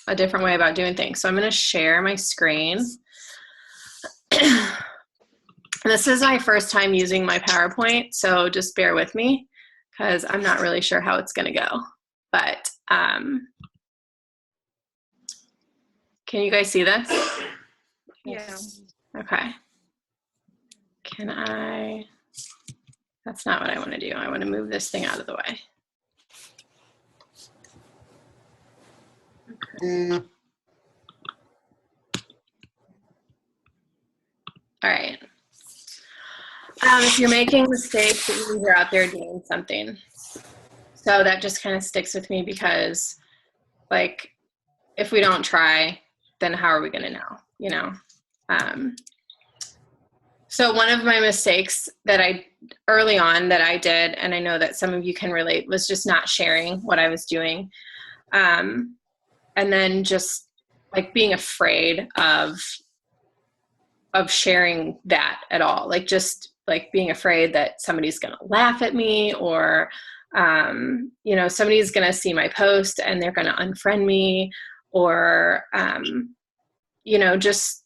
a different way about doing things. So I'm going to share my screen. This is my first time using my PowerPoint, so just bear with me because I'm not really sure how it's going to go. But can you guys see this? Yeah. Okay. That's not what I want to do. I want to move this thing out of the way. Okay. All right. If you're making mistakes, it means you're out there doing something. So that just kind of sticks with me because, like, if we don't try, then how are we going to know, you know? So one of my mistakes that early on that I did, and I know that some of you can relate, was just not sharing what I was doing. And then just like being afraid of sharing that at all. Like just like being afraid that somebody's going to laugh at me or, you know, somebody's going to see my post and they're going to unfriend me or, you know, just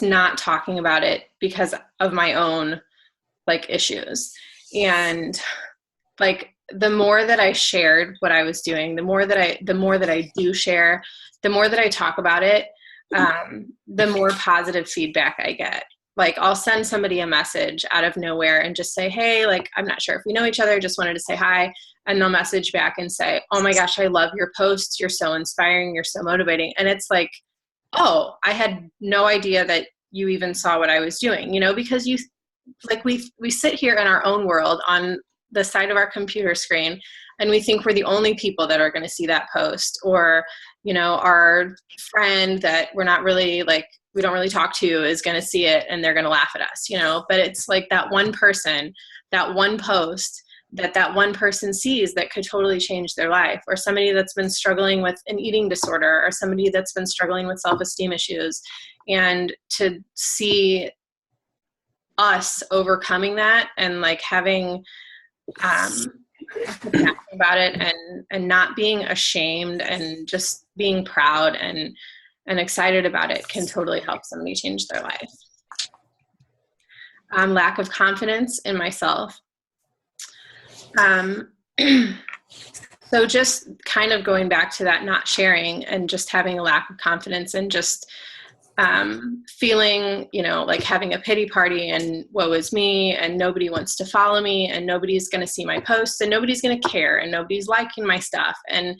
not talking about it because of my own like issues. And like the more that I shared what I was doing, the more that I do share, the more that I talk about it, the more positive feedback I get. Like I'll send somebody a message out of nowhere and just say, hey, like, I'm not sure if we know each other, just wanted to say hi. And they'll message back and say, oh my gosh, I love your posts. You're so inspiring. You're so motivating. And it's like, oh, I had no idea that you even saw what I was doing, you know, because you, like we sit here in our own world on the side of our computer screen and we think we're the only people that are going to see that post, or, you know, our friend that we're not really like, we don't really talk to is going to see it and they're going to laugh at us, you know, but it's like that one person, that one post that one person sees that could totally change their life, or somebody that's been struggling with an eating disorder, or somebody that's been struggling with self-esteem issues, and to see us overcoming that and like having about it and not being ashamed and just being proud and excited about it can totally help somebody change their life. Lack of confidence in myself. So just kind of going back to that not sharing and just having a lack of confidence and just feeling, you know, like having a pity party and woe is me and nobody wants to follow me and nobody's going to see my posts and nobody's going to care and nobody's liking my stuff and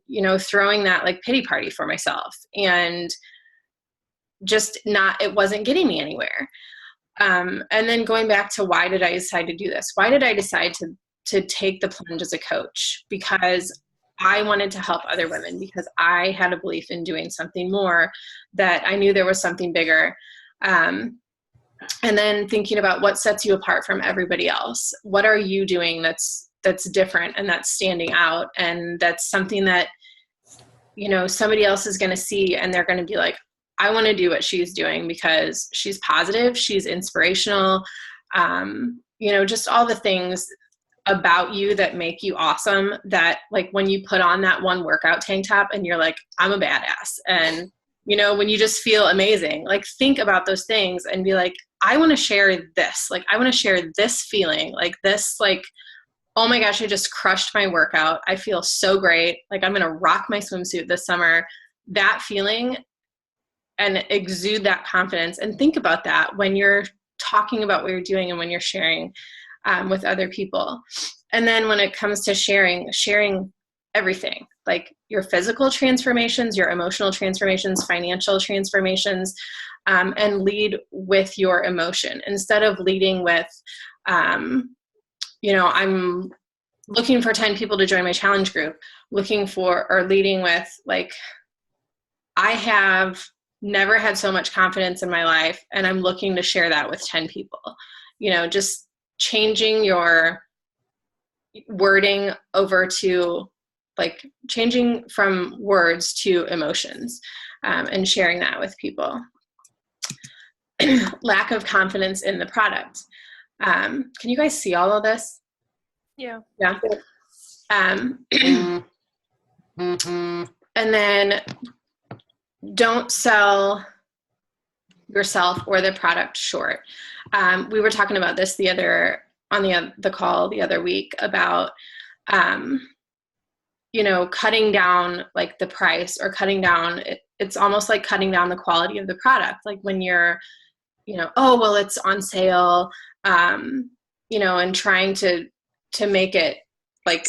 you know, throwing that like pity party for myself and just it wasn't getting me anywhere. And then going back to why did I decide to do this? Why did I decide to take the plunge as a coach? Because I wanted to help other women, because I had a belief in doing something more, that I knew there was something bigger. And then thinking about what sets you apart from everybody else. What are you doing that's different and that's standing out? And that's something that, you know, somebody else is going to see and they're going to be like, I want to do what she's doing because she's positive, she's inspirational, you know, just all the things about you that make you awesome, that like when you put on that one workout tank top and you're like, I'm a badass. And, you know, when you just feel amazing, like think about those things and be like, I want to share this. Like, I want to share this feeling, like this, like, oh my gosh, I just crushed my workout. I feel so great. Like I'm going to rock my swimsuit this summer. That feeling, and exude that confidence, and think about that when you're talking about what you're doing and when you're sharing with other people. And then when it comes to sharing everything, like your physical transformations, your emotional transformations, financial transformations, and lead with your emotion instead of leading with, you know, I'm looking for 10 people to join my challenge group, leading with like, I have never had so much confidence in my life and I'm looking to share that with 10 people. You know, just changing your wording over to like changing from words to emotions, and sharing that with people. Lack of confidence in the product. Can you guys see all of this? Yeah. Yeah. And then don't sell yourself or the product short. We were talking about this on the call the other week about, cutting down like the price or cutting down, it's almost like cutting down the quality of the product. Like when you're, oh, well, it's on sale, and trying to make it like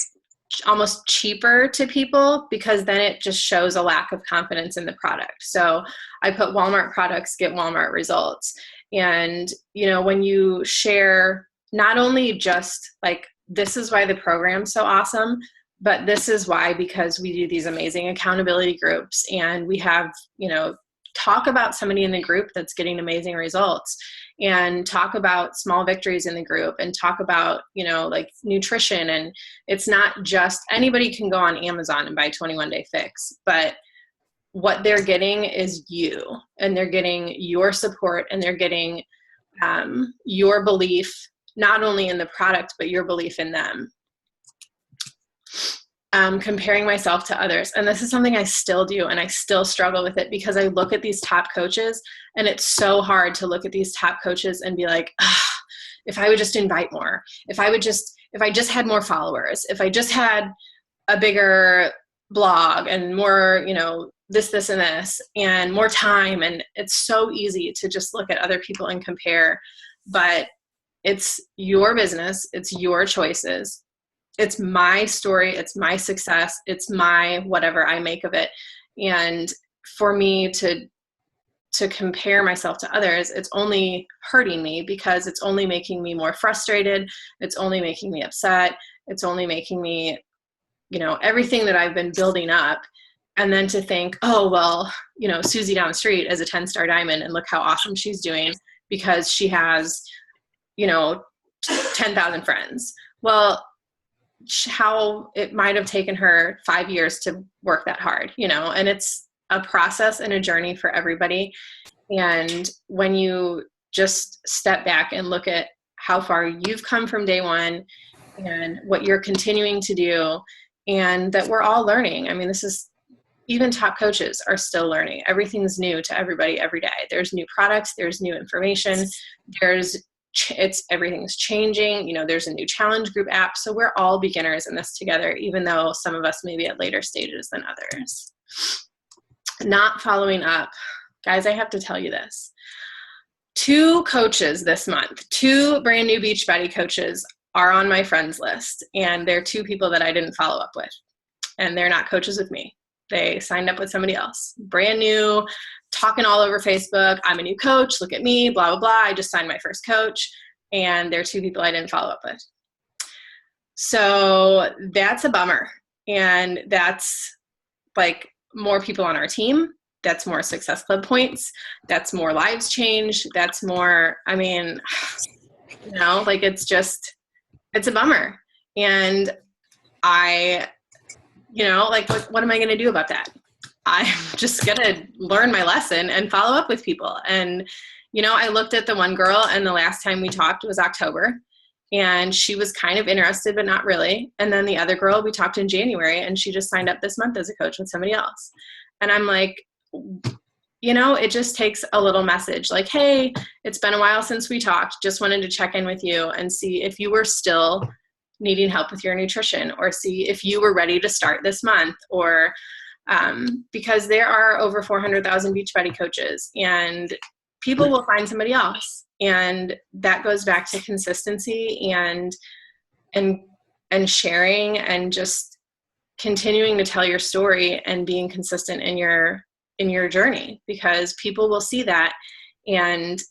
almost cheaper to people, because then it just shows a lack of confidence in the product. So I put Walmart products get Walmart results. And, when you share not only just like, this is why the program's so awesome, but this is why, because we do these amazing accountability groups and we have, talk about somebody in the group that's getting amazing results, and talk about small victories in the group, and talk about, like nutrition. And it's not just anybody can go on Amazon and buy 21 Day Fix, but what they're getting is you, and they're getting your support, and they're getting your belief, not only in the product, but your belief in them. Comparing myself to others. And this is something I still do, and I still struggle with it, because I look at these top coaches, and it's so hard to look at these top coaches and be like, if I would just invite more, if I just had more followers, if I just had a bigger blog and more, this and this, and more time. And it's so easy to just look at other people and compare, but it's your business. It's your choices. It's my story. It's my success. It's my whatever I make of it. And for me to compare myself to others, it's only hurting me, because it's only making me more frustrated. It's only making me upset. It's only making me, everything that I've been building up. And then to think, oh, well, Susie down the street is a 10-star diamond, and look how awesome she's doing because she has, 10,000 friends. Well, how it might have taken her 5 years to work that hard, and it's a process and a journey for everybody. And when you just step back and look at how far you've come from day one and what you're continuing to do, and that we're all learning. I mean, even top coaches are still learning. Everything's new to everybody every day. There's new products, there's new information, everything's changing. There's a new challenge group app. So we're all beginners in this together, even though some of us may be at later stages than others. Not following up. Guys, I have to tell you this. 2 coaches this month, 2 brand new Beachbody coaches are on my friends list. And they're 2 people that I didn't follow up with. And they're not coaches with me. They signed up with somebody else. Brand new, talking all over Facebook. I'm a new coach. Look at me, blah, blah, blah. I just signed my first coach. And they're 2 people I didn't follow up with. So that's a bummer. And that's like more people on our team. That's more Success Club points. That's more lives changed. That's more, it's a bummer. And what am I going to do about that? I'm just going to learn my lesson and follow up with people. And, I looked at the one girl, and the last time we talked was October, and she was kind of interested, but not really. And then the other girl, we talked in January, and she just signed up this month as a coach with somebody else. And I'm like, it just takes a little message like, hey, it's been a while since we talked. Just wanted to check in with you and see if you were still needing help with your nutrition, or see if you were ready to start this month, or because there are over 400,000 Beachbody coaches, and people will find somebody else. And that goes back to consistency and sharing, and just continuing to tell your story and being consistent in your journey, because people will see that. And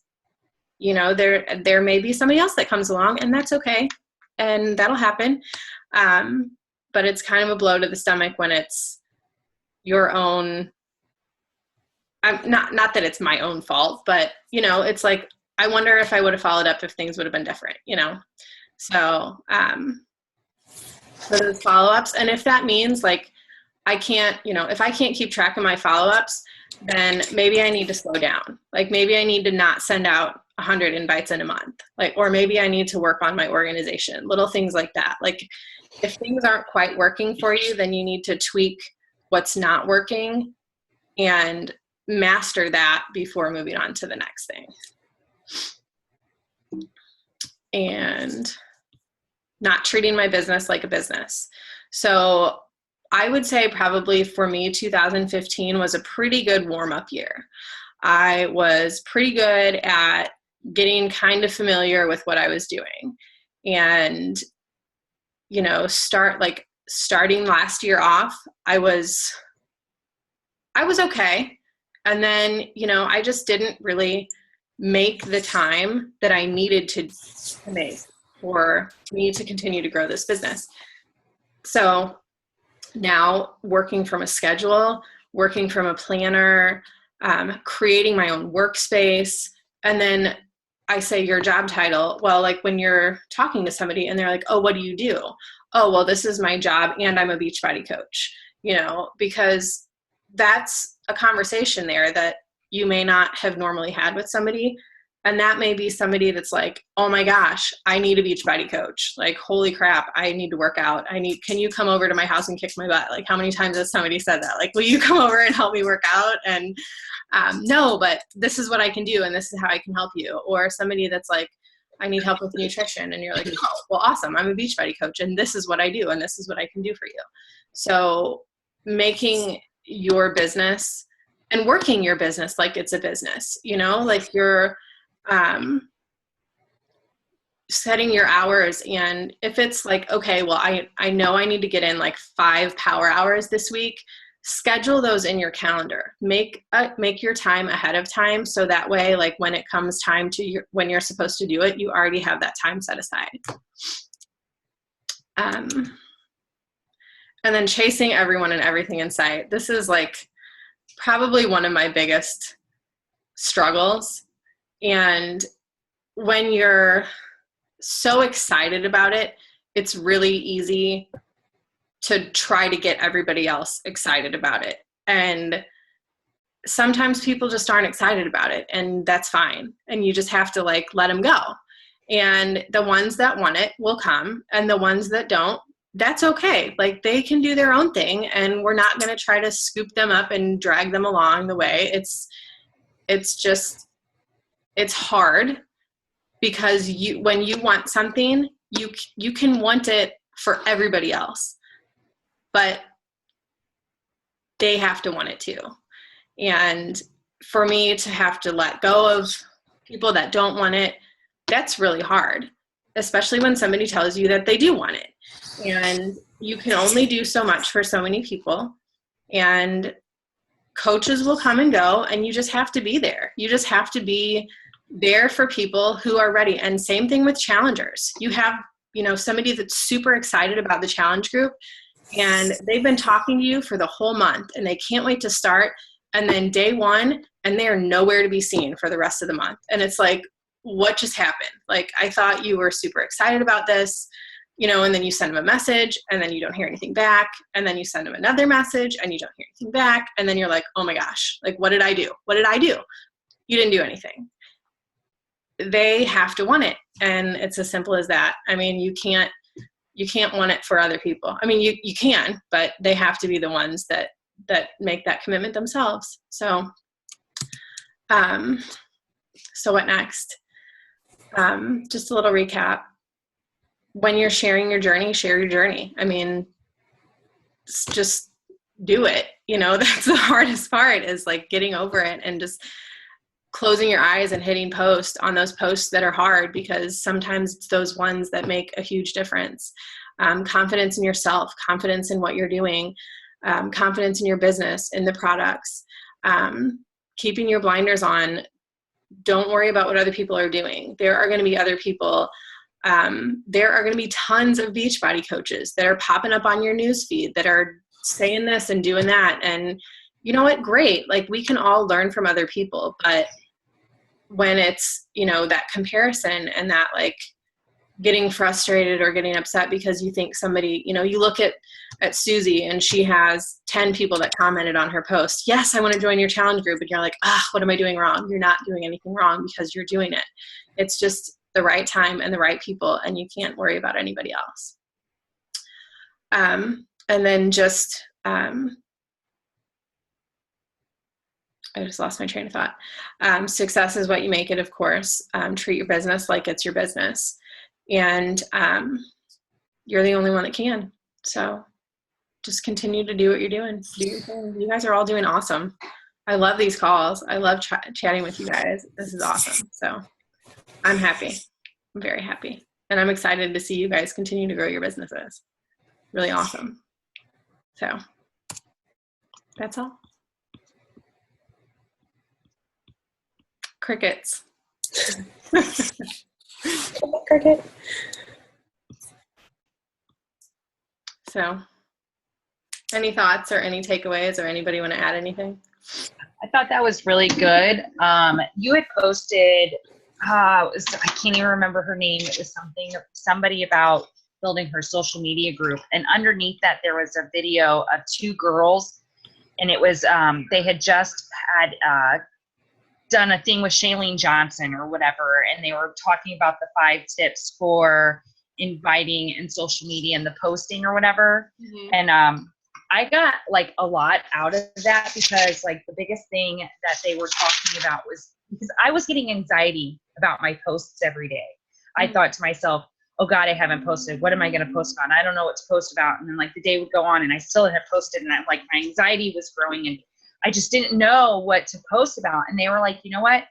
there may be somebody else that comes along, and that's okay. And that'll happen. But it's kind of a blow to the stomach when it's your own, not that it's my own fault, but it's like, I wonder if I would have followed up if things would have been different, So, for those follow-ups. And if that means like, I can't, if I can't keep track of my follow-ups, then maybe I need to slow down. Like maybe I need to not send out 100 invites in a month, or maybe I need to work on my organization, little things like that. Like if things aren't quite working for you, then you need to tweak what's not working and master that before moving on to the next thing. And not treating my business like a business. So I would say probably for me, 2015 was a pretty good warm-up year. I was pretty good at getting kind of familiar with what I was doing. And, you know, starting last year off, I was okay. And then, you know, I just didn't really make the time that I needed to make for me to continue to grow this business. So now working from a schedule, working from a planner, creating my own workspace, and then I say your job title. Well, like when you're talking to somebody and they're like, oh, what do you do? Oh, well, this is my job and I'm a Beachbody coach, you know, because that's a conversation there that you may not have normally had with somebody. And that may be somebody that's like, oh my gosh, I need a Beachbody coach. Like, holy crap, I need to work out. Can you come over to my house and kick my butt? Like, how many times has somebody said that? Like, will you come over and help me work out? And no, but this is what I can do and this is how I can help you. Or somebody that's like, I need help with nutrition. And you're like, oh, well, awesome. I'm a Beachbody coach and this is what I do and this is what I can do for you. So making your business and working your business like it's a business, you know, like you're setting your hours. And if it's like, okay, well, I know I need to get in like 5 power hours this week, schedule those in your calendar. Make your time ahead of time. So that way, like when it comes time to when you're supposed to do it, you already have that time set aside. And then chasing everyone and everything in sight. This is like probably one of my biggest struggles. And when you're so excited about it, it's really easy to try to get everybody else excited about it. And sometimes people just aren't excited about it, and that's fine. And you just have to like let them go. And the ones that want it will come, and the ones that don't, that's okay. Like they can do their own thing, and we're not going to try to scoop them up and drag them along the way. It's hard because when you want something, you can want it for everybody else, but they have to want it too. And for me to have to let go of people that don't want it, that's really hard, especially when somebody tells you that they do want it. And you can only do so much for so many people, and coaches will come and go, and you just have to be there. You just have to be there for people who are ready. And same thing with challengers. You have, you know, somebody that's super excited about the challenge group, and they've been talking to you for the whole month and they can't wait to start. And then day one, and they're nowhere to be seen for the rest of the month. And it's like, what just happened? Like, I thought you were super excited about this, you know, and then you send them a message and then you don't hear anything back. And then you send them another message and you don't hear anything back. And then you're like, oh my gosh, like, what did I do? What did I do? You didn't do anything. They have to want it. And it's as simple as that. I mean, you can't want it for other people. I mean, you can, but they have to be the ones that make that commitment themselves. So, so what next? Just a little recap. When you're sharing your journey, share your journey. I mean, just do it. You know, that's the hardest part, is like getting over it and just closing your eyes and hitting post on those posts that are hard, because sometimes it's those ones that make a huge difference. Confidence in yourself, confidence in what you're doing, confidence in your business, in the products, keeping your blinders on. Don't worry about what other people are doing. There are going to be other people. There are going to be tons of Beachbody coaches that are popping up on your newsfeed that are saying this and doing that. And you know what? Great. Like, we can all learn from other people, but when it's, you know, that comparison and that like getting frustrated or getting upset because you think somebody, you know, you look at Susie and she has 10 people that commented on her post. Yes, I want to join your challenge group. And you're like, what am I doing wrong? You're not doing anything wrong because you're doing it. It's just the right time and the right people, and you can't worry about anybody else. And then just, I just lost my train of thought. Success is what you make it, of course. Treat your business like it's your business. And you're the only one that can. So just continue to do what you're doing. Do your thing. You guys are all doing awesome. I love these calls. I love chatting with you guys. This is awesome. So I'm happy. I'm very happy. And I'm excited to see you guys continue to grow your businesses. Really awesome. So that's all. Crickets. Cricket. So any thoughts or any takeaways, or anybody want to add anything? I thought that was really good. You had posted, I can't even remember her name. It was somebody about building her social media group. And underneath that, there was a video of two girls. And it was, they had just had done a thing with Shailene Johnson or whatever. And they were talking about the 5 tips for inviting and social media and the posting or whatever. Mm-hmm. And I got like a lot out of that, because like the biggest thing that they were talking about was, because I was getting anxiety about my posts every day. Mm-hmm. I thought to myself, oh God, I haven't posted. What am I going to post about? I don't know what to post about. And then like the day would go on and I still hadn't posted, and I'm like, my anxiety was growing and I just didn't know what to post about. And they were like, you know what?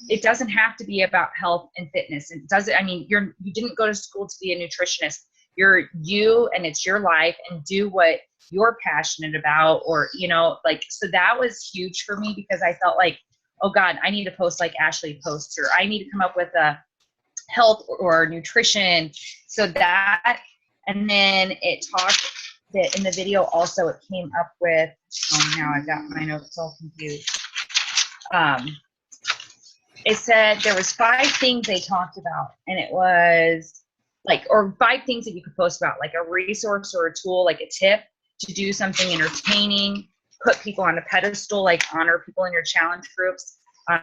It doesn't have to be about health and fitness. It doesn't, I mean, you didn't go to school to be a nutritionist. You're you, and it's your life, and do what you're passionate about, or, you know, like, so that was huge for me, because I felt like, oh God, I need to post like Ashley posts, or I need to come up with a health or nutrition. So that, and then it talked that in the video also, it came up with, oh, now I've got my notes all confused. It said there was 5 things they talked about, and it was like, or 5 things that you could post about, like a resource or a tool, like a tip to do something entertaining, put people on a pedestal, like honor people in your challenge groups,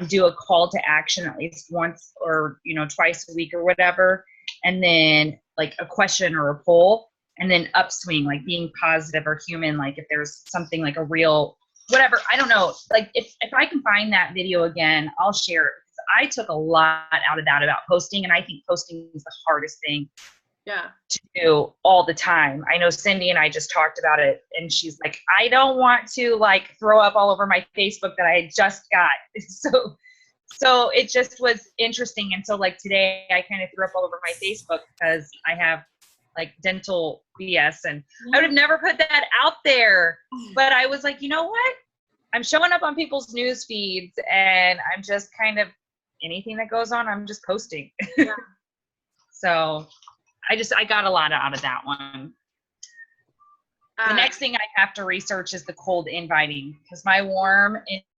do a call to action at least once or, you know, twice a week or whatever. And then like a question or a poll, and then upswing, like being positive or human. Like if there's something like a real, whatever, I don't know. Like if I can find that video again, I'll share it. I took a lot out of that about posting, and I think posting is the hardest thing to do all the time. I know Cindy and I just talked about it, and she's like, I don't want to like throw up all over my Facebook that I just got. So it just was interesting. And so like today I kind of threw up all over my Facebook because I have like dental BS, and I would have never put that out there, but I was like, you know what? I'm showing up on people's news feeds, and I'm just kind of, anything that goes on, I'm just posting. Yeah. So I got a lot out of that one. The next thing I have to research is the cold inviting, because my warm